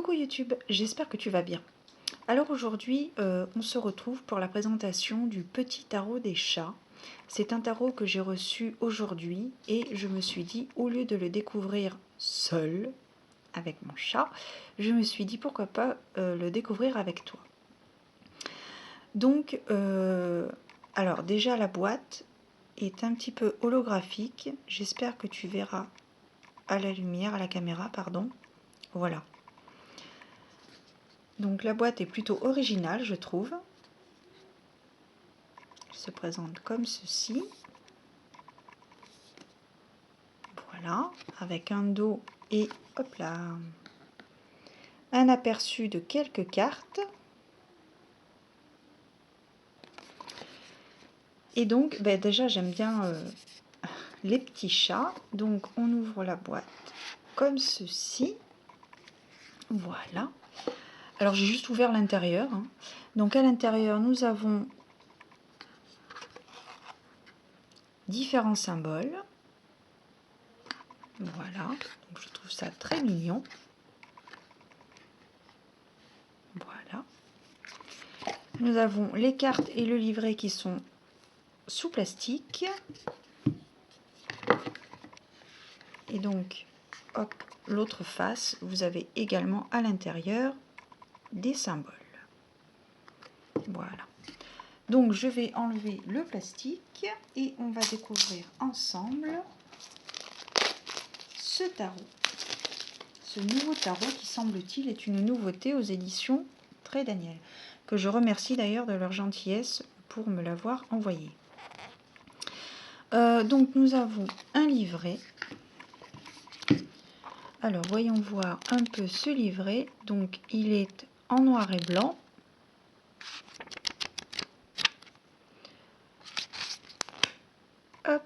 Coucou YouTube, j'espère que tu vas bien. Alors aujourd'hui, on se retrouve pour la présentation du petit tarot des chats. C'est un tarot que j'ai reçu aujourd'hui et je me suis dit, au lieu de le découvrir seul, avec mon chat, je me suis dit pourquoi pas le découvrir avec toi. Donc, alors déjà la boîte est un petit peu holographique. J'espère que tu verras à la lumière, à la caméra, pardon. Voilà. Donc la boîte est plutôt originale, je trouve. Elle se présente comme ceci. Voilà, avec un dos et hop là, un aperçu de quelques cartes. Et donc, déjà j'aime bien les petits chats. Donc on ouvre la boîte comme ceci. Voilà. Alors j'ai juste ouvert l'intérieur. Donc à l'intérieur, nous avons différents symboles. Voilà, donc je trouve ça très mignon. Voilà. Nous avons les cartes et le livret qui sont sous plastique. Et donc, hop, l'autre face, vous avez également à l'intérieur des symboles. Voilà. Donc, je vais enlever le plastique et on va découvrir ensemble ce tarot. Ce nouveau tarot qui, semble-t-il, est une nouveauté aux éditions Très Daniel, que je remercie d'ailleurs de leur gentillesse pour me l'avoir envoyé. Donc, nous avons un livret. Alors, voyons voir un peu ce livret. Donc, il est en noir et blanc. Hop.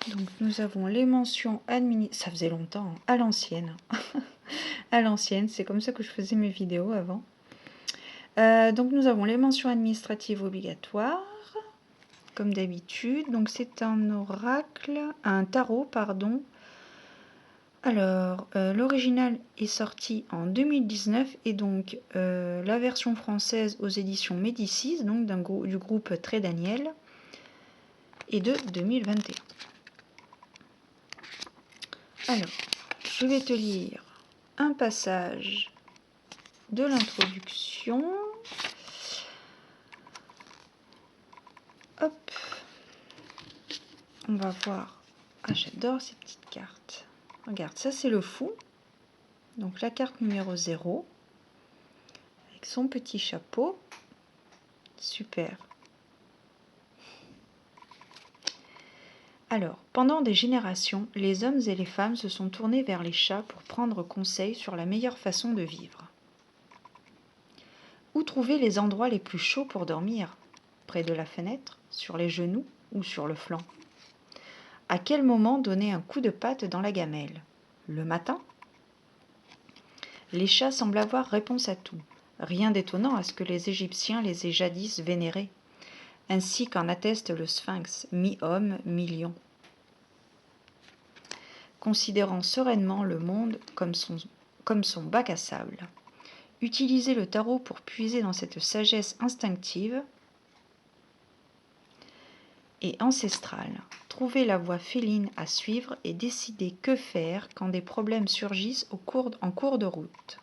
Donc, nous avons les mentions administratives. Ça faisait longtemps, hein, à l'ancienne. À l'ancienne, c'est comme ça que je faisais mes vidéos avant. Donc, nous avons les mentions administratives obligatoires, comme d'habitude. Donc, c'est un oracle, un tarot, pardon. Alors, l'original est sorti en 2019 et donc la version française aux éditions Médicis, donc du groupe Très Daniel, est de 2021. Alors, je vais te lire un passage de l'introduction. Hop, on va voir. Ah, j'adore ces petites cartes. Regarde, ça c'est le fou. Donc la carte numéro 0, avec son petit chapeau. Super. Alors, pendant des générations, les hommes et les femmes se sont tournés vers les chats pour prendre conseil sur la meilleure façon de vivre. Où trouver les endroits les plus chauds pour dormir? Près de la fenêtre, sur les genoux ou sur le flanc? À quel moment donner un coup de patte dans la gamelle? Le matin? Les chats semblent avoir réponse à tout. Rien d'étonnant à ce que les Égyptiens les aient jadis vénérés, ainsi qu'en atteste le sphinx, mi-homme, mi-lion. Considérant sereinement le monde comme son bac à sable. Utilisez le tarot pour puiser dans cette sagesse instinctive et ancestrale. Trouvez la voie féline à suivre et décidez que faire quand des problèmes surgissent en cours de route.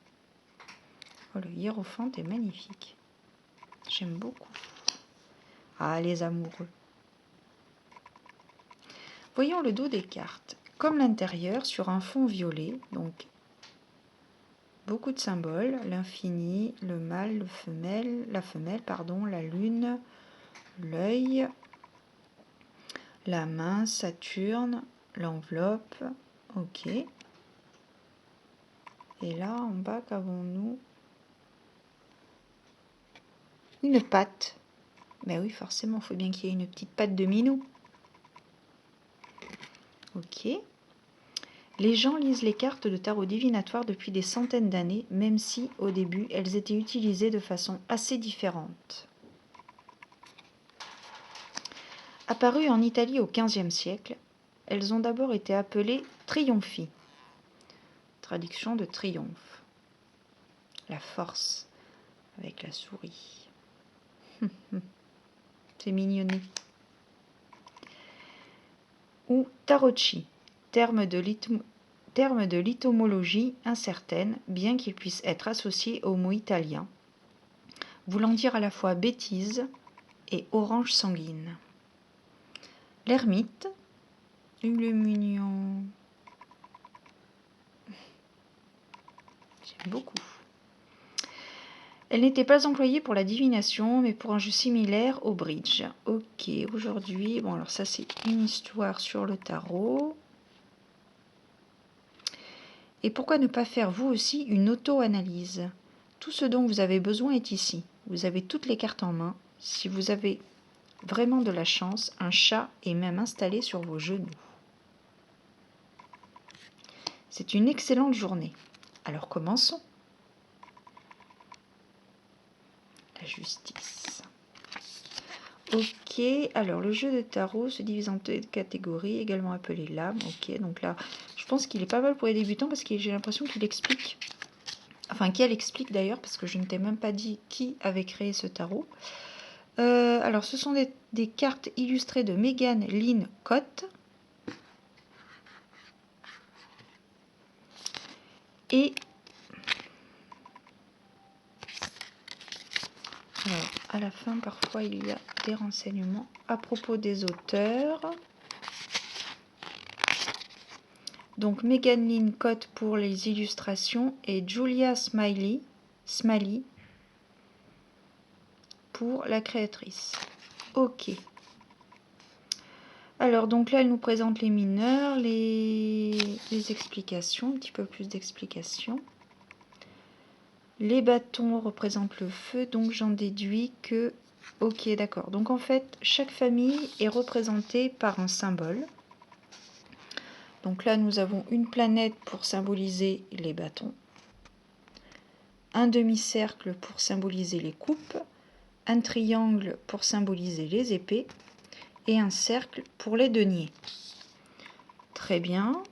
Oh, le hiérophante est magnifique. J'aime beaucoup. Ah, les amoureux. Voyons le dos des cartes. Comme l'intérieur, sur un fond violet, donc beaucoup de symboles, l'infini, le mâle, la femelle, la lune, l'œil, la main, Saturne, l'enveloppe, ok. Et là, en bas, qu'avons-nous? Une patte. Ben oui, forcément, il faut bien qu'il y ait une petite patte de minou. Ok. Les gens lisent les cartes de tarot divinatoire depuis des centaines d'années, même si, au début, elles étaient utilisées de façon assez différente. Apparues en Italie au XVe siècle, elles ont d'abord été appelées triomphi, traduction de triomphe. la force avec la souris. C'est mignonné. Ou tarocchi, terme de l'étymologie incertaine, bien qu'il puisse être associé au mot italien, voulant dire à la fois bêtise et orange sanguine. L'ermite, il est mignon. J'aime beaucoup. Elle n'était pas employée pour la divination, mais pour un jeu similaire au bridge. Ok, aujourd'hui, bon alors ça c'est une histoire sur le tarot. Et pourquoi ne pas faire vous aussi une auto-analyse? Tout ce dont vous avez besoin est ici. Vous avez toutes les cartes en main. Si vous avez vraiment de la chance, un chat est même installé sur vos genoux. C'est une excellente journée. Alors commençons. La justice. Ok, alors le jeu de tarot se divise en deux catégories, également appelé lame. Ok, donc là, je pense qu'il est pas mal pour les débutants parce que j'ai l'impression qu'il explique, enfin qu'elle explique d'ailleurs, parce que je ne t'ai même pas dit qui avait créé ce tarot. Alors ce sont des cartes illustrées de Megan Lynn Cott. Et alors, à la fin, parfois, il y a des renseignements à propos des auteurs. Donc, Megan Lynn Cott pour les illustrations et Julia Smiley pour la créatrice. Ok. Alors, donc là, elle nous présente les mineurs, les explications, un petit peu plus d'explications. Les bâtons représentent le feu, donc j'en déduis que... Ok, d'accord. Donc en fait, chaque famille est représentée par un symbole. Donc là, nous avons une planète pour symboliser les bâtons, un demi-cercle pour symboliser les coupes, un triangle pour symboliser les épées et un cercle pour les deniers. Très bien.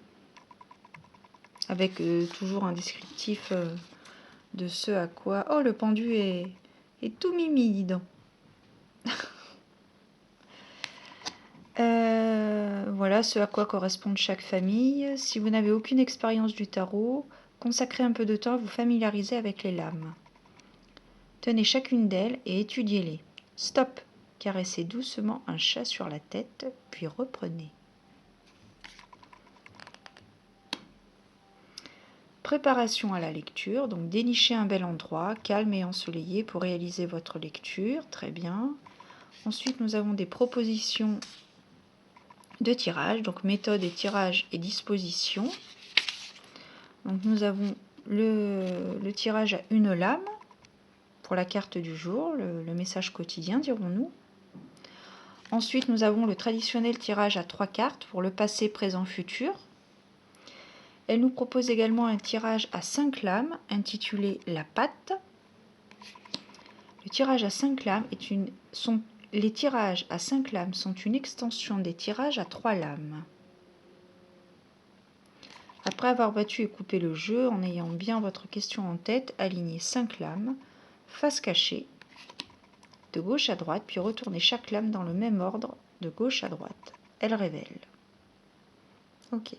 Avec toujours un descriptif de ce à quoi... Oh, le pendu est tout mimi, dis donc. Voilà ce à quoi correspond chaque famille. Si vous n'avez aucune expérience du tarot, consacrez un peu de temps à vous familiariser avec les lames. Tenez chacune d'elles et étudiez-les. Stop! Caressez doucement un chat sur la tête, puis reprenez. Préparation à la lecture, donc dénichez un bel endroit, calme et ensoleillé pour réaliser votre lecture. Très bien. Ensuite, nous avons des propositions de tirage, donc méthode et tirage et disposition. Donc nous avons le tirage à une lame pour la carte du jour, le message quotidien dirons-nous. Ensuite nous avons le traditionnel tirage à 3 cartes pour le passé, présent, futur. Elle nous propose également un tirage à 5 lames intitulé La patte. Le tirage à 5 lames les tirages à 5 lames sont une extension des tirages à 3 lames. Après avoir battu et coupé le jeu, en ayant bien votre question en tête, alignez 5 lames, face cachée, de gauche à droite, puis retournez chaque lame dans le même ordre, de gauche à droite. Elle révèle. Ok.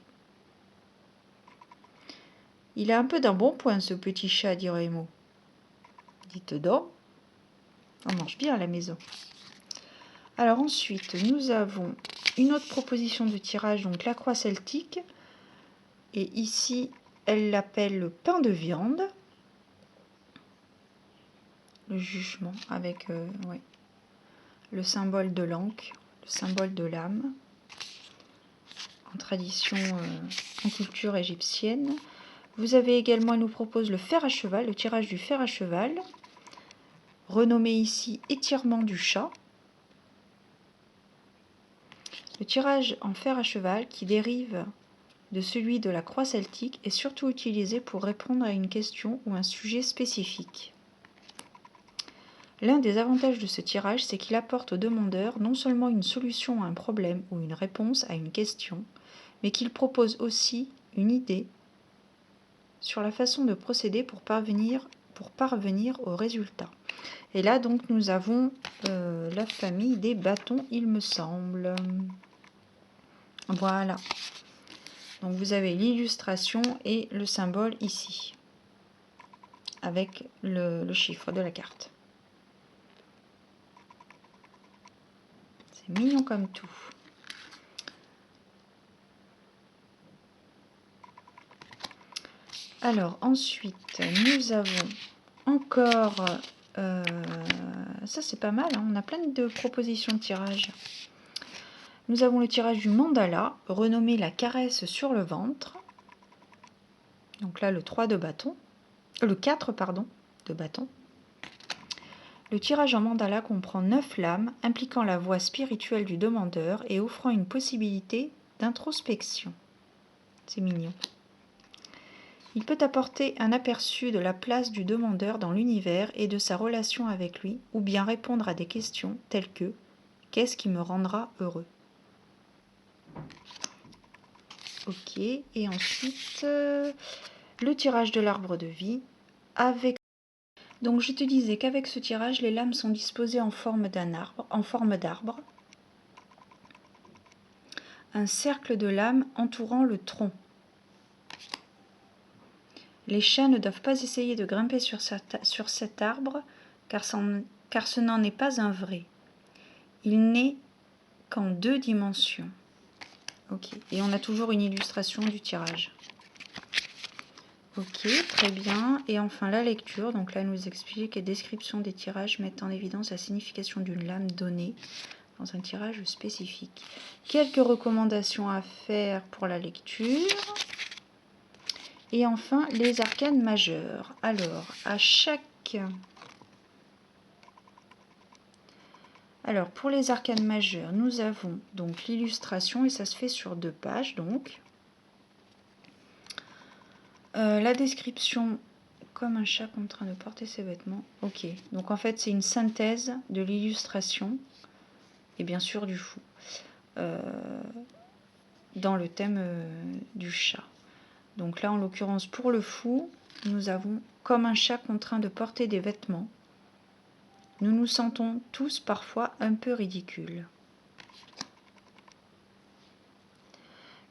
Il a un peu d'un bon point, ce petit chat, dit Raymond. Dites donc, on mange bien à la maison. Alors ensuite, nous avons une autre proposition de tirage, donc la croix celtique. Et ici, elle l'appelle le pain de viande. Le jugement avec le symbole de l'ancre, le symbole de l'âme, en tradition, en culture égyptienne. Vous avez également, elle nous propose le fer à cheval, le tirage du fer à cheval, renommé ici étirement du chat. Le tirage en fer à cheval, qui dérive de celui de la croix celtique, est surtout utilisé pour répondre à une question ou un sujet spécifique. L'un des avantages de ce tirage, c'est qu'il apporte au demandeur non seulement une solution à un problème ou une réponse à une question, mais qu'il propose aussi une idée sur la façon de procéder pour parvenir pour parvenir au résultat. Et là, donc, nous avons la famille des bâtons, il me semble. Voilà. Donc, vous avez l'illustration et le symbole ici, avec le chiffre de la carte. C'est mignon comme tout. Alors, ensuite, nous avons encore... ça, c'est pas mal, hein, on a plein de propositions de tirage. Nous avons le tirage du mandala, renommé la caresse sur le ventre. Donc là, le 3 de bâton. Le 4, pardon, de bâton. Le tirage en mandala comprend 9 lames, impliquant la voie spirituelle du demandeur et offrant une possibilité d'introspection. C'est mignon. Il peut apporter un aperçu de la place du demandeur dans l'univers et de sa relation avec lui, ou bien répondre à des questions telles que « Qu'est-ce qui me rendra heureux ?» Ok, et ensuite, le tirage de l'arbre de vie. Donc je te disais qu'avec ce tirage, les lames sont disposées en forme d'arbre. Un cercle de lames entourant le tronc. Les chats ne doivent pas essayer de grimper sur cet arbre, car ce n'en est pas un vrai. Il n'est qu'en 2 dimensions. Ok, et on a toujours une illustration du tirage. Ok, très bien. Et enfin la lecture. Donc là, elle nous explique que les descriptions des tirages mettent en évidence la signification d'une lame donnée dans un tirage spécifique. Quelques recommandations à faire pour la lecture. Et enfin, les arcanes majeurs. Alors, pour les arcanes majeurs, nous avons donc l'illustration, et ça se fait sur 2 pages, donc. La description, comme un chat contraint de porter ses vêtements. Ok, donc en fait, c'est une synthèse de l'illustration, et bien sûr du fou, dans le thème du chat. Donc là, en l'occurrence, pour le fou, nous avons comme un chat contraint de porter des vêtements. Nous nous sentons tous parfois un peu ridicules.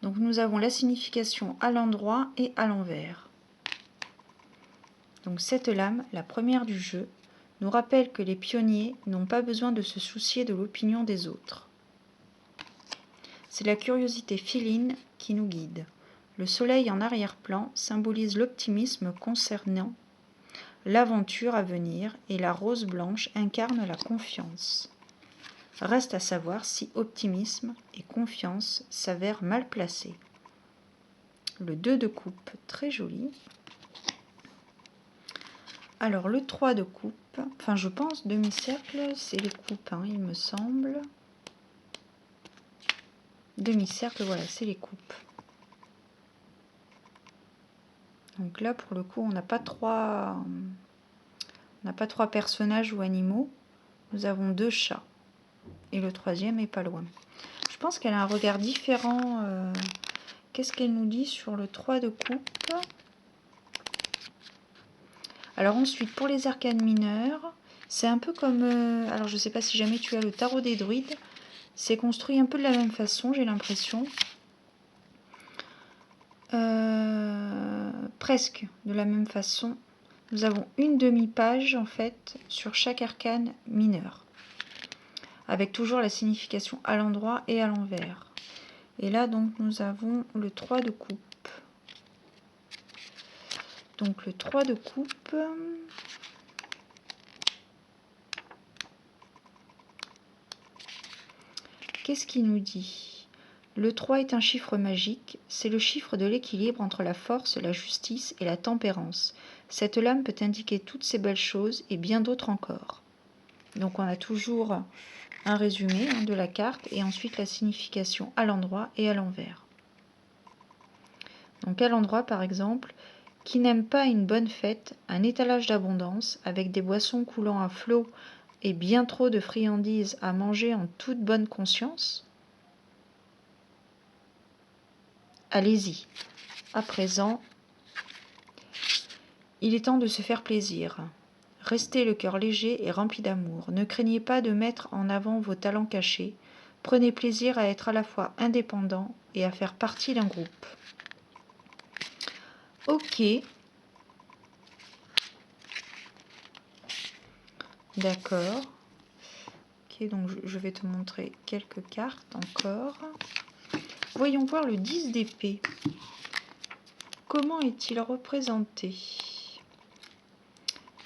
Donc nous avons la signification à l'endroit et à l'envers. Donc cette lame, la première du jeu, nous rappelle que les pionniers n'ont pas besoin de se soucier de l'opinion des autres. C'est la curiosité féline qui nous guide. Le soleil en arrière-plan symbolise l'optimisme concernant l'aventure à venir et la rose blanche incarne la confiance. Reste à savoir si optimisme et confiance s'avèrent mal placés. Le 2 de coupe, très joli. Alors le 3 de coupe, enfin je pense demi-cercle, c'est les coupes, hein, il me semble. Demi-cercle, voilà, c'est les coupes. Donc là, pour le coup, on n'a pas trois personnages ou animaux. Nous avons 2 chats. Et le 3e est pas loin. Je pense qu'elle a un regard différent. Qu'est-ce qu'elle nous dit sur le 3 de coupe? Alors ensuite, pour les arcanes mineures, c'est un peu comme... alors je ne sais pas si jamais tu as le tarot des druides. C'est construit un peu de la même façon, j'ai l'impression. Presque de la même façon. Nous avons une demi-page en fait sur chaque arcane mineur, avec toujours la signification à l'endroit et à l'envers. Et là donc nous avons le 3 de coupe. Donc le 3 de coupe, qu'est-ce qu'il nous dit? Le 3 est un chiffre magique, c'est le chiffre de l'équilibre entre la force, la justice et la tempérance. Cette lame peut indiquer toutes ces belles choses et bien d'autres encore. Donc on a toujours un résumé de la carte et ensuite la signification à l'endroit et à l'envers. Donc à l'endroit par exemple, qui n'aime pas une bonne fête, un étalage d'abondance avec des boissons coulant à flot et bien trop de friandises à manger en toute bonne conscience? Allez-y. À présent, Il est temps de se faire plaisir. Restez le cœur léger et rempli d'amour. Ne craignez pas de mettre en avant vos talents cachés. Prenez plaisir à être à la fois indépendant et à faire partie d'un groupe. Ok. D'accord. Ok, donc je vais te montrer quelques cartes encore. Voyons voir le 10 d'épée. Comment est-il représenté?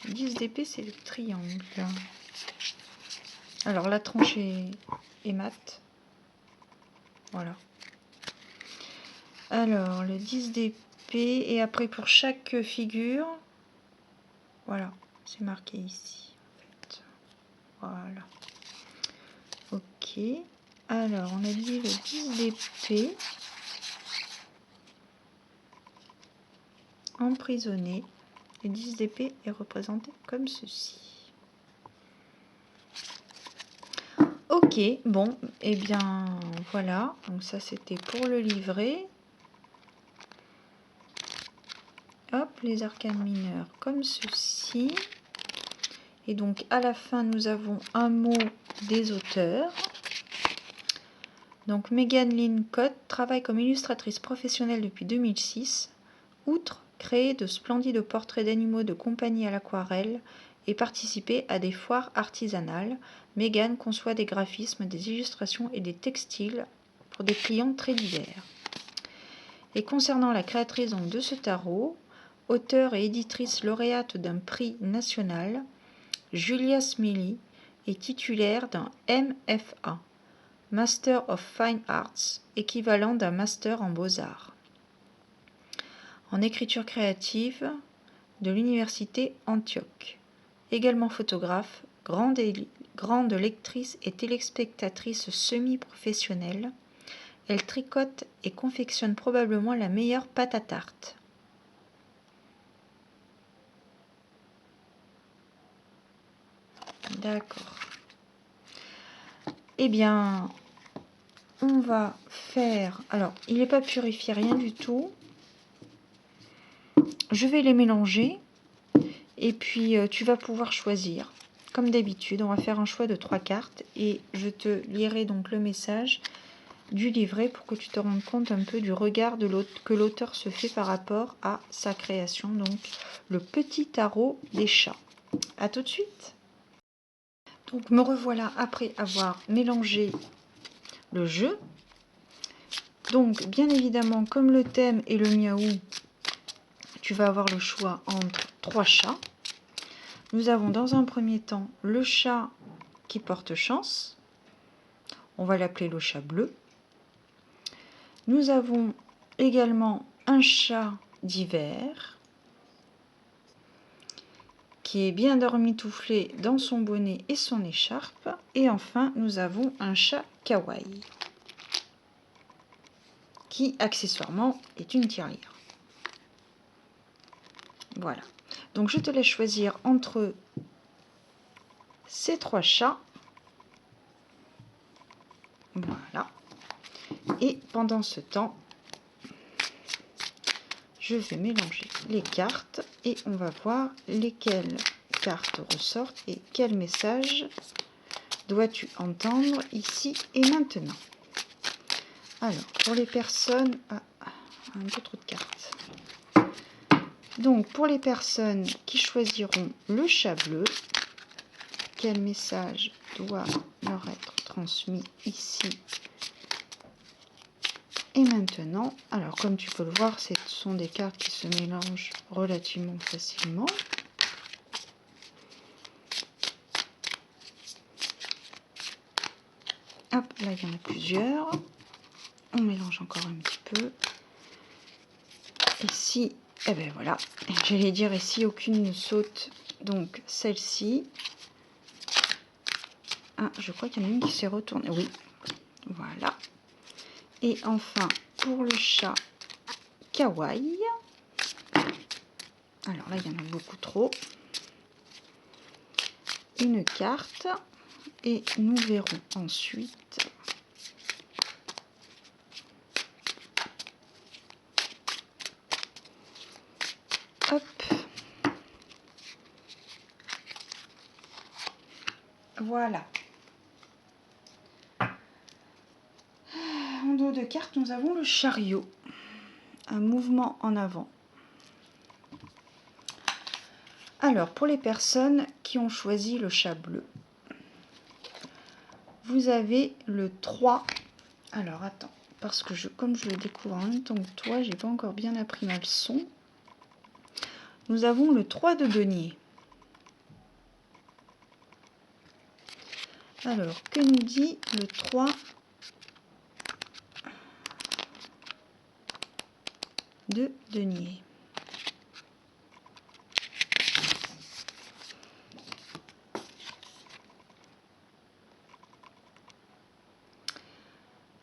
Le 10 d'épée, c'est le triangle. Alors, la tranche est mate. Voilà. Alors, le 10 d'épée. Et après, pour chaque figure, voilà, c'est marqué ici. En fait. Voilà. Ok. Alors, on a dit le 10 d'épée. Emprisonné. Le 10 d'épée est représenté comme ceci. Ok, bon, et bien voilà, donc ça c'était pour le livret. Hop, les arcanes mineurs comme ceci. Et donc à la fin nous avons un mot des auteurs. Donc Megan Lynn Cott travaille comme illustratrice professionnelle depuis 2006. Outre créer de splendides portraits d'animaux de compagnie à l'aquarelle et participer à des foires artisanales, Megan conçoit des graphismes, des illustrations et des textiles pour des clients très divers. Et concernant la créatrice donc de ce tarot, auteure et éditrice lauréate d'un prix national, Julia Smiley est titulaire d'un MFA, Master of Fine Arts, équivalent d'un master en beaux-arts, en écriture créative de l'université Antioche. Également photographe, grande lectrice et téléspectatrice semi-professionnelle, elle tricote et confectionne probablement la meilleure pâte à tarte. D'accord. Eh bien, on va faire... Alors, il n'est pas purifié, rien du tout. Je vais les mélanger. Et puis, tu vas pouvoir choisir. Comme d'habitude, on va faire un choix de 3 cartes. Et je te lirai donc le message du livret pour que tu te rendes compte un peu du regard que l'auteur se fait par rapport à sa création. Donc, le petit tarot des chats. À tout de suite. Donc, me revoilà après avoir mélangé le jeu. Donc, bien évidemment, comme le thème est le miaou, tu vas avoir le choix entre 3 chats. Nous avons dans un premier temps le chat qui porte chance. On va l'appeler le chat bleu. Nous avons également un chat d'hiver qui est bien dormitouflé dans son bonnet et son écharpe. Et enfin, nous avons un chat kawaii qui, accessoirement, est une tirelire. Voilà. Donc, je te laisse choisir entre ces 3 chats. Voilà. Et pendant ce temps, je vais mélanger les cartes et on va voir lesquelles cartes ressortent et quel message dois-tu entendre ici et maintenant. Alors, pour les personnes... un peu trop de cartes. Donc, pour les personnes qui choisiront le chat bleu, quel message doit leur être transmis ici et maintenant? Alors, comme tu peux le voir, ce sont des cartes qui se mélangent relativement facilement. Hop, là, il y en a plusieurs. On mélange encore un petit peu. Ici, eh ben voilà, j'allais dire ici, aucune ne saute. Donc, celle-ci. Ah, je crois qu'il y en a une qui s'est retournée. Oui, voilà. Et enfin, pour le chat kawaii. Alors là, il y en a beaucoup trop. Une carte. Et nous verrons ensuite. Hop. Voilà. En dos de carte, nous avons le chariot. Un mouvement en avant. Alors, pour les personnes qui ont choisi le chat bleu, vous avez le 3. Alors, attends, parce que comme je le découvre en même temps que toi, j'ai pas encore bien appris ma leçon. Nous avons le 3 de denier. Alors, que nous dit le 3 de denier?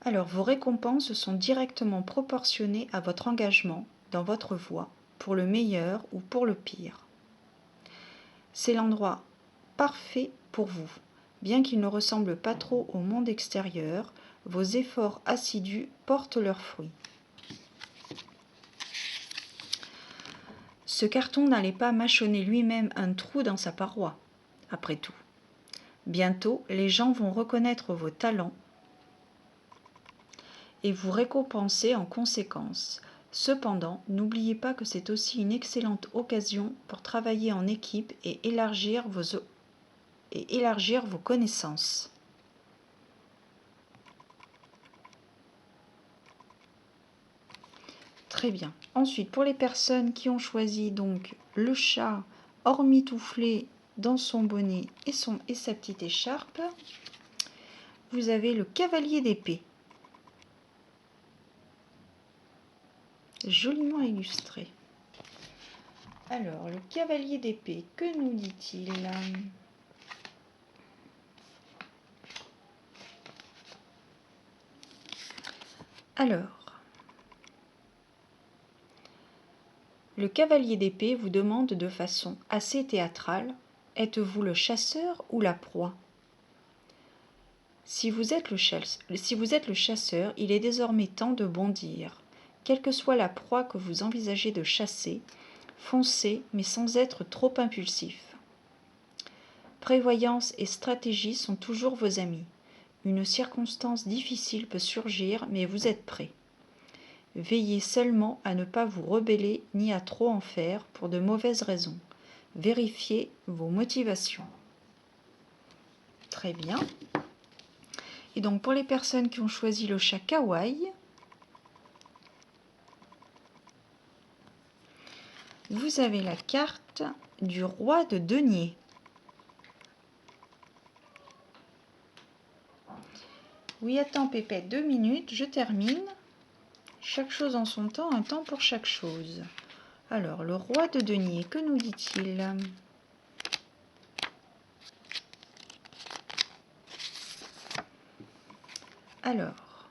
Alors, vos récompenses sont directement proportionnées à votre engagement dans votre voie, pour le meilleur ou pour le pire. C'est l'endroit parfait pour vous. Bien qu'il ne ressemble pas trop au monde extérieur, vos efforts assidus portent leurs fruits. Ce carton n'allait pas mâchonner lui-même un trou dans sa paroi, après tout. Bientôt, les gens vont reconnaître vos talents et vous récompenser en conséquence. Cependant, n'oubliez pas que c'est aussi une excellente occasion pour travailler en équipe et élargir vos connaissances. Très bien. Ensuite, pour les personnes qui ont choisi donc le chat emmitouflé dans son bonnet et sa petite écharpe, vous avez le cavalier d'épée. Joliment illustré. Alors, le cavalier d'épée, que nous dit-il ? Alors, le cavalier d'épée vous demande de façon assez théâtrale, êtes-vous le chasseur ou la proie ? Si vous êtes le chasseur, il est désormais temps de bondir. Quelle que soit la proie que vous envisagez de chasser, foncez mais sans être trop impulsif. Prévoyance et stratégie sont toujours vos amis. Une circonstance difficile peut surgir, mais vous êtes prêt. Veillez seulement à ne pas vous rebeller ni à trop en faire pour de mauvaises raisons. Vérifiez vos motivations. Très bien. Et donc pour les personnes qui ont choisi le chat kawaii, vous avez la carte du roi de denier. Oui, attends Pépette, 2 minutes, je termine. Chaque chose en son temps, un temps pour chaque chose. Alors, le roi de denier, que nous dit-il ? Alors,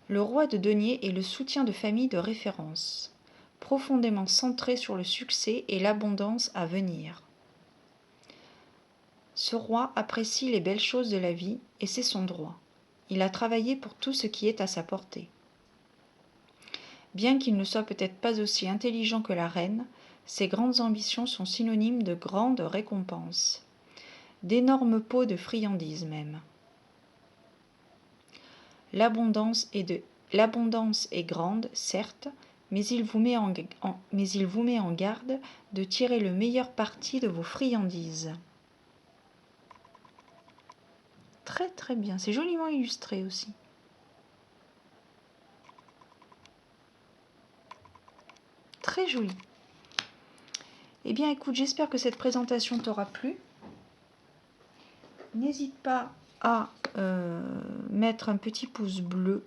le roi de denier est le soutien de famille de référence, profondément centré sur le succès et l'abondance à venir. Ce roi apprécie les belles choses de la vie et c'est son droit. Il a travaillé pour tout ce qui est à sa portée. Bien qu'il ne soit peut-être pas aussi intelligent que la reine, ses grandes ambitions sont synonymes de grandes récompenses, d'énormes pots de friandises même. L'abondance est grande, certes, mais il vous met en garde de tirer le meilleur parti de vos friandises. Très très bien, c'est joliment illustré aussi. Très joli. Eh bien écoute, j'espère que cette présentation t'aura plu. N'hésite pas à mettre un petit pouce bleu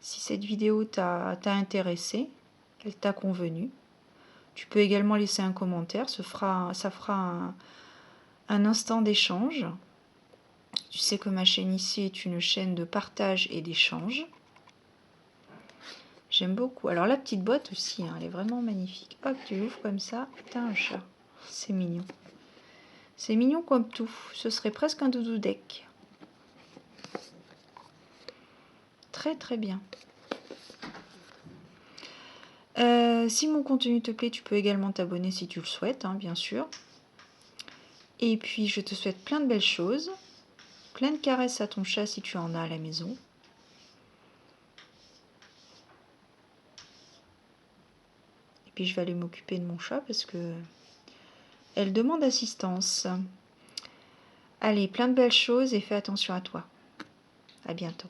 si cette vidéo t'a intéressé, qu'elle t'a convenu. Tu peux également laisser un commentaire, ça fera un instant d'échange. Tu sais que ma chaîne ici est une chaîne de partage et d'échange. J'aime beaucoup. Alors la petite boîte aussi, hein, elle est vraiment magnifique. Hop, tu l'ouvres comme ça, t'as un chat. C'est mignon. C'est mignon comme tout. Ce serait presque un doudou deck. Très très bien. Si mon contenu te plaît, tu peux également t'abonner si tu le souhaites, hein, bien sûr. Et puis, je te souhaite plein de belles choses, plein de caresses à ton chat si tu en as à la maison. Et puis, je vais aller m'occuper de mon chat parce que elle demande assistance. Allez, plein de belles choses et fais attention à toi. À bientôt.